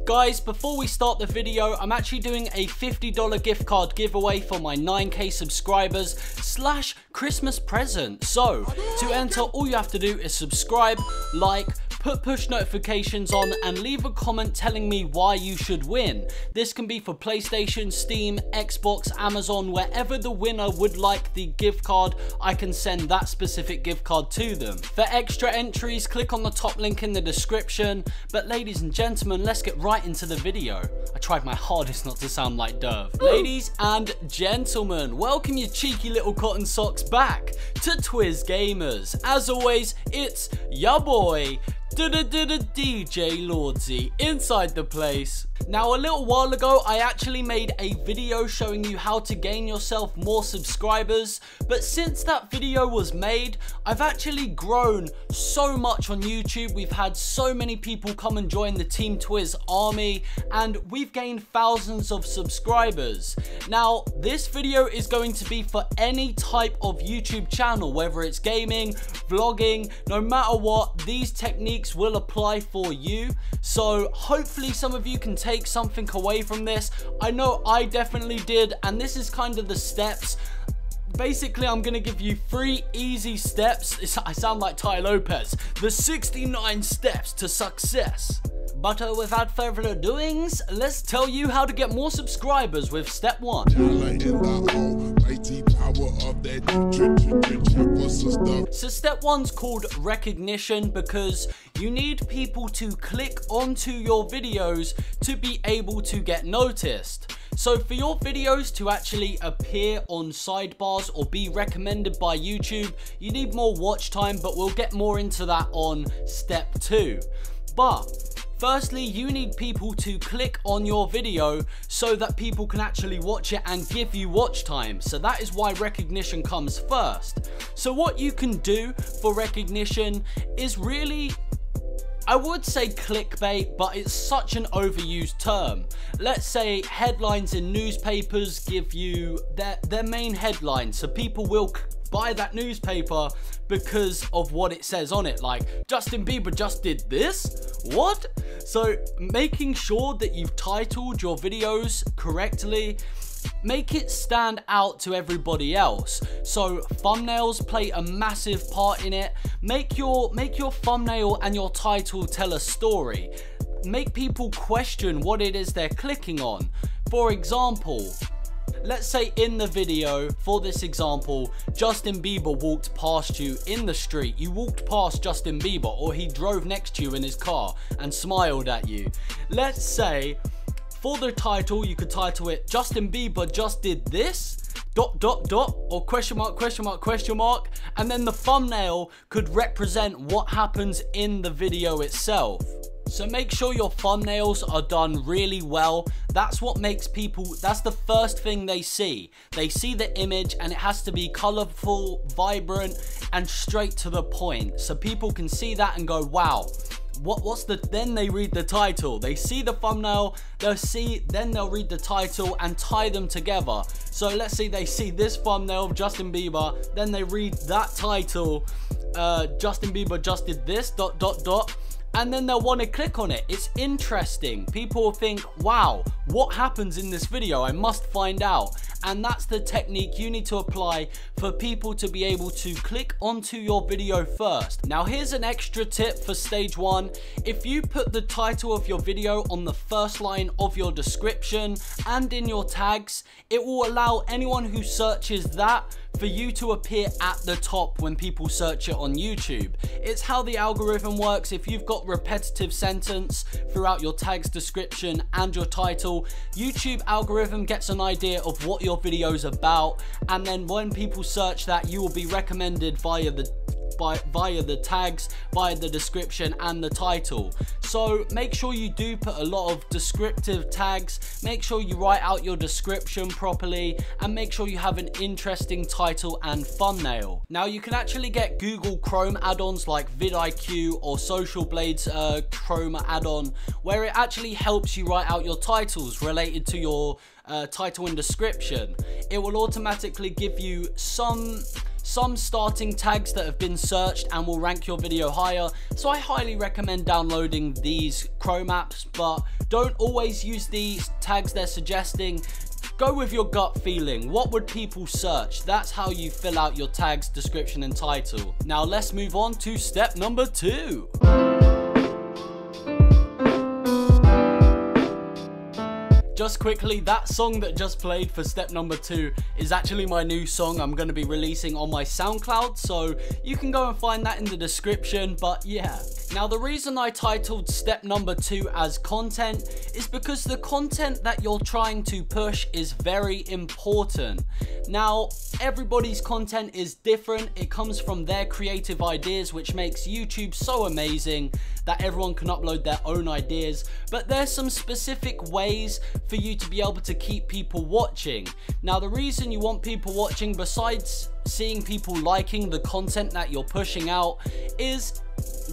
Guys, before we start the video, I'm actually doing a $50 gift card giveaway for my 9k subscribers / Christmas present. So, to enter, all you have to do is subscribe, like, put push notifications on, and leave a comment telling me why you should win. This can be for PlayStation, Steam, Xbox, Amazon, wherever the winner would like the gift card, I can send that specific gift card to them. For extra entries, click on the top link in the description. But ladies and gentlemen, let's get right into the video. I tried my hardest not to sound like Derv. Ladies and gentlemen, welcome you cheeky little cotton socks back to Twizz Gamers. As always, it's ya boy, DJ Lordsy inside the place. Now, a little while ago, I actually made a video showing you how to gain yourself more subscribers, but since that video was made, I've actually grown so much on YouTube. We've had so many people come and join the Team Twizz army, and we've gained thousands of subscribers. Now, this video is going to be for any type of YouTube channel, whether it's gaming, vlogging, no matter what, these techniques will apply for you. So hopefully some of you can take something away from this. I know I definitely did, and this is kind of the steps. Basically, I'm going to give you 3 easy steps. I sound like Ty Lopez. The 69 steps to success. But without further doings, let's tell you how to get more subscribers with step 1. So step 1's called recognition, because you need people to click onto your videos to be able to get noticed. So for your videos to actually appear on sidebars or be recommended by YouTube, you need more watch time, but we'll get more into that on step 2. But firstly, you need people to click on your video so that people can actually watch it and give you watch time. So that is why recognition comes first. So what you can do for recognition is really, I would say clickbait, but it's such an overused term. Let's say headlines in newspapers give you their main headlines, so people will buy that newspaper because of what it says on it, like Justin Bieber just did this? What? So making sure that you've titled your videos correctly, make it stand out to everybody else. So thumbnails play a massive part in it. Make your thumbnail and your title tell a story. Make people question what it is they're clicking on. For example, let's say in the video, for this example, Justin Bieber walked past you in the street. You walked past Justin Bieber, or he drove next to you in his car and smiled at you. Let's say for the title, you could title it Justin Bieber just did this ... or question mark, and then the thumbnail could represent what happens in the video itself. So make sure your thumbnails are done really well. That's what makes people, that's the first thing they see. They see the image and it has to be colorful, vibrant, and straight to the point. So people can see that and go, wow. Then they read the title. They see the thumbnail, then they'll read the title and tie them together. So let's say they see this thumbnail of Justin Bieber, then they read that title, Justin Bieber just did this ... and then they'll want to click on it. It's interesting. People will think, wow, what happens in this video? I must find out. And that's the technique you need to apply for people to be able to click onto your video first. Now, here's an extra tip for stage 1. If you put the title of your video on the first line of your description and in your tags, it will allow anyone who searches that for you to appear at the top when people search it on YouTube. It's how the algorithm works. If you've got repetitive sentence throughout your tags, description, and your title, YouTube algorithm gets an idea of what your video's about, and then when people search that, you will be recommended via the tags, via the description and the title. So make sure you do put a lot of descriptive tags, make sure you write out your description properly, and make sure you have an interesting title and thumbnail. Now, you can actually get Google Chrome add-ons like vidIQ or Social Blade's Chrome add-on, where it actually helps you write out your titles related to your title and description. It will automatically give you some some starting tags that have been searched and will rank your video higher. So I highly recommend downloading these Chrome apps, but don't always use these tags they're suggesting. Go with your gut feeling. What would people search? That's how you fill out your tags, description and title. Now let's move on to step number 2. Just quickly, that song that just played for step number 2 is actually my new song I'm going to be releasing on my SoundCloud, so you can go and find that in the description. But yeah, now the reason I titled step number 2 as content is because the content that you're trying to push is very important. Now, everybody's content is different. It comes from their creative ideas, which makes YouTube so amazing that everyone can upload their own ideas, but there's some specific ways for you to be able to keep people watching. Now, the reason you want people watching, besides seeing people liking the content that you're pushing out, is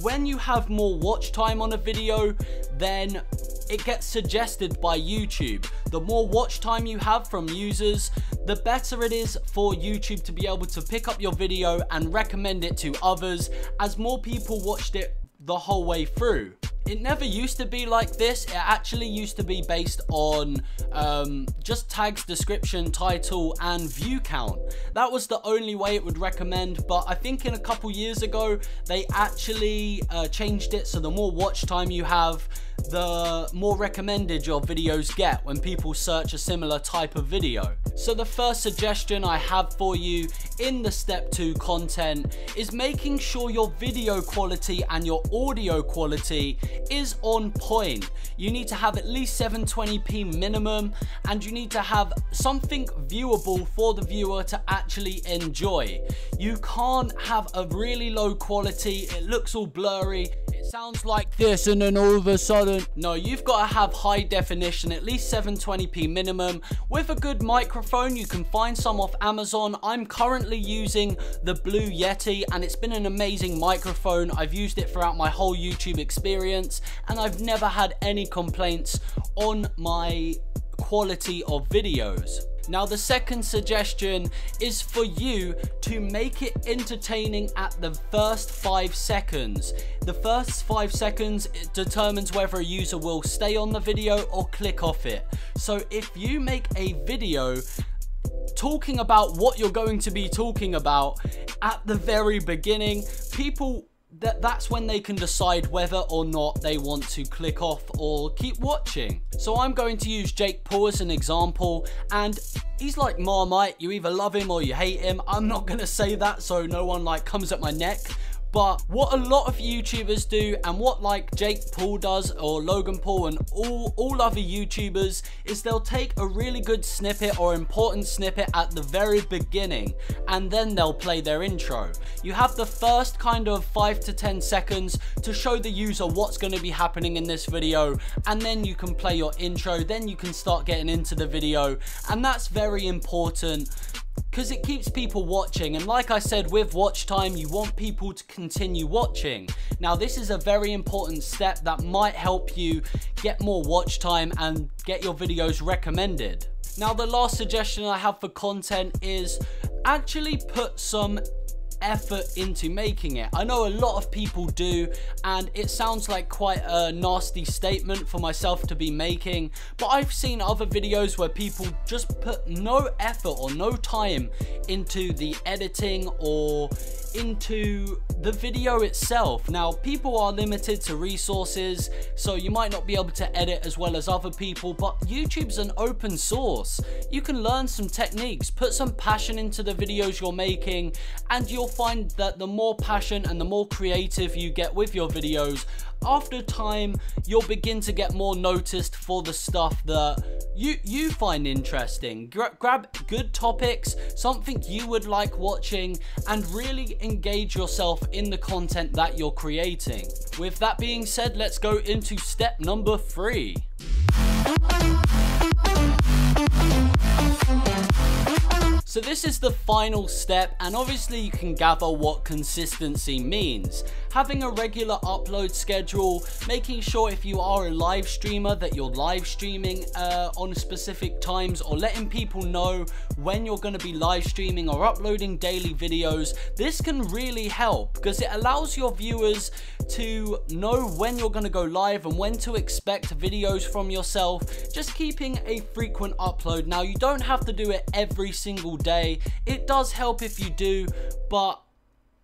when you have more watch time on a video, then it gets suggested by YouTube. The more watch time you have from users, the better it is for YouTube to be able to pick up your video and recommend it to others, as more people watched it the whole way through. It never used to be like this. It actually used to be based on just tags, description, title and view count. That was the only way it would recommend, but I think in a couple years ago they actually changed it, so the more watch time you have, the more recommended your videos get when people search a similar type of video. So the first suggestion I have for you in the step 2 content is making sure your video quality and your audio quality is on point. You need to have at least 720p minimum, and you need to have something viewable for the viewer to actually enjoy. You can't have a really low quality, it looks all blurry, it sounds like this, and then all of a sudden, no, you've got to have high definition, at least 720p minimum. With a good microphone, you can find some off Amazon. I'm currently using the Blue Yeti, and it's been an amazing microphone. I've used it throughout my whole YouTube experience, and I've never had any complaints on my quality of videos. Now, the second suggestion is for you to make it entertaining at the first 5 seconds. The first 5 seconds, it determines whether a user will stay on the video or click off it. So if you make a video talking about what you're going to be talking about at the very beginning, that's when they can decide whether or not they want to click off or keep watching. So I'm going to use Jake Paul as an example, and he's like Marmite. You either love him or you hate him. I'm not gonna say that so no one like comes at my neck. But what a lot of YouTubers do, and what like Jake Paul does, or Logan Paul, and all other YouTubers, is they'll take a really good snippet or important snippet at the very beginning, and then they'll play their intro. You have the first kind of 5 to 10 seconds to show the user what's going to be happening in this video, and then you can play your intro, then you can start getting into the video, and that's very important, because it keeps people watching. And like I said, with watch time, you want people to continue watching. Now, this is a very important step that might help you get more watch time and get your videos recommended. Now, the last suggestion I have for content is actually put some effort into making it. I know a lot of people do, and it sounds like quite a nasty statement for myself to be making, but I've seen other videos where people just put no effort or no time into the editing or into the video itself. Now, people are limited to resources, so you might not be able to edit as well as other people, but YouTube's an open source. You can learn some techniques, put some passion into the videos you're making, and you'll find that the more passion and the more creative you get with your videos, after time, you'll begin to get more noticed for the stuff that you find interesting. Grab good topics, something you would like watching, and really engage yourself in the content that you're creating. With that being said, let's go into step number 3. So this is the final step, and obviously you can gather what consistency means. Having a regular upload schedule, making sure if you are a live streamer that you're live streaming on specific times, or letting people know when you're going to be live streaming or uploading daily videos. This can really help because it allows your viewers to know when you're going to go live and when to expect videos from yourself. Just keeping a frequent upload. Now, you don't have to do it every single day. It does help if you do, but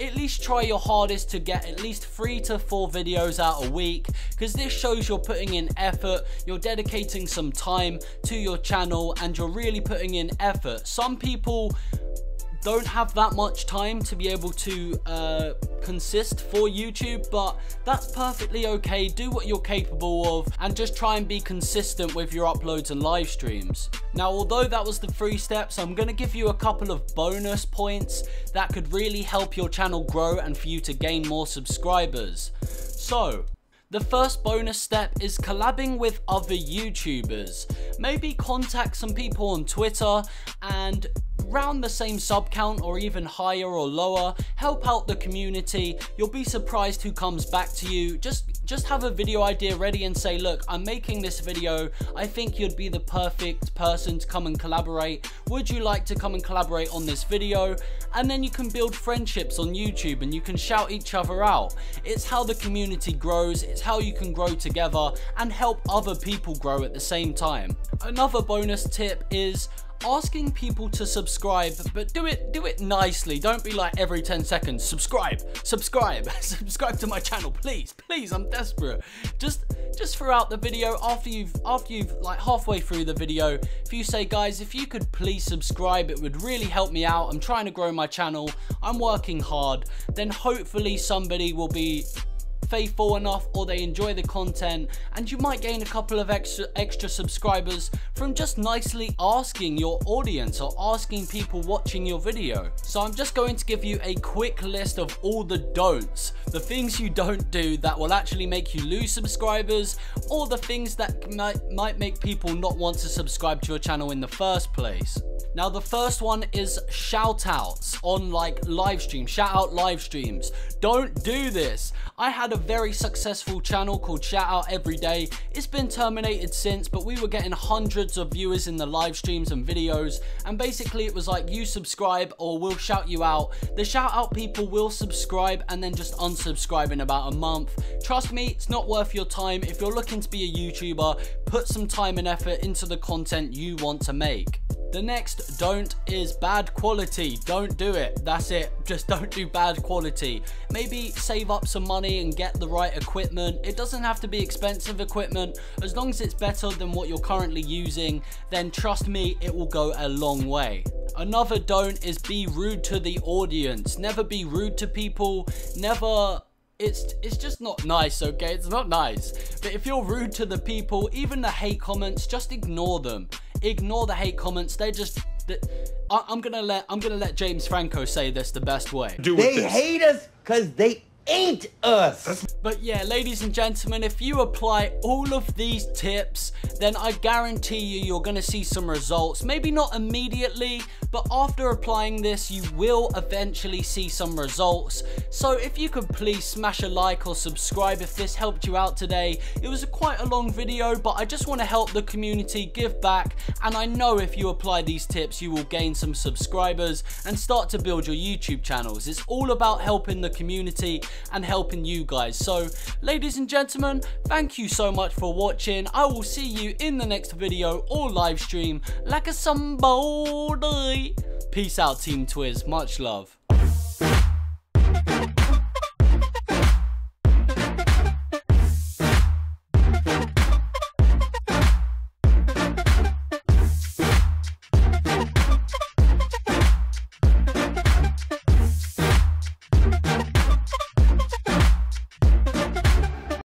at least try your hardest to get at least 3 to 4 videos out a week, because this shows you're putting in effort, you're dedicating some time to your channel, and you're really putting in effort. Some people don't have that much time to be able to consist for YouTube, but that's perfectly okay. Do what you're capable of and just try and be consistent with your uploads and live streams. Now, although that was the 3 steps, I'm going to give you a couple of bonus points that could really help your channel grow and for you to gain more subscribers. So, the first bonus step is collabing with other YouTubers. Maybe contact some people on Twitter and around the same sub count or even higher or lower. Help out the community. You'll be surprised who comes back to you. Just have a video idea ready and say, look, I'm making this video. I think you'd be the perfect person to come and collaborate. Would you like to come and collaborate on this video? And then you can build friendships on YouTube and you can shout each other out. It's how the community grows. It's how you can grow together and help other people grow at the same time. Another bonus tip is asking people to subscribe, but do it nicely. Don't be like every 10 seconds, subscribe subscribe to my channel, please, I'm desperate. Just throughout the video, after you've like halfway through the video, if you say, guys, if you could please subscribe, it would really help me out. I'm trying to grow my channel, I'm working hard. Then hopefully somebody will be faithful enough, or they enjoy the content, and you might gain a couple of extra subscribers from just nicely asking your audience or asking people watching your video. So I'm just going to give you a quick list of all the don'ts, the things you don't do that will actually make you lose subscribers, or the things that might make people not want to subscribe to your channel in the first place. Now, the first one is shout outs on like live streams, shout out live streams. Don't do this. I had a very successful channel called Shout Out Every Day. It's been terminated since, but we were getting hundreds of viewers in the live streams and videos, and basically it was like, you subscribe or we'll shout you out. The shout out people will subscribe and then just unsubscribe in about a month. Trust me, it's not worth your time. If you're looking to be a YouTuber, put some time and effort into the content you want to make. The next don't is bad quality. Don't do it. That's it. Just don't do bad quality. Maybe save up some money and get the right equipment. It doesn't have to be expensive equipment. As long as it's better than what you're currently using, then trust me, it will go a long way. Another don't is be rude to the audience. Never be rude to people. Never. It's just not nice, okay? It's not nice. But if you're rude to the people, even the hate comments, just ignore them. Ignore the hate comments. I'm gonna let James Franco say this the best way. They hate us because they ain't us. But yeah, ladies and gentlemen, if you apply all of these tips, then I guarantee you're gonna see some results. Maybe not immediately, but after applying this, you will eventually see some results. So if you could please smash a like or subscribe if this helped you out today. It was quite a long video, but I just want to help the community, give back, and I know if you apply these tips, you will gain some subscribers and start to build your YouTube channels. It's all about helping the community and helping you guys. So ladies and gentlemen, thank you so much for watching. I will see you in the next video or live stream like a somebody. Peace out, Team Twizz. Much love.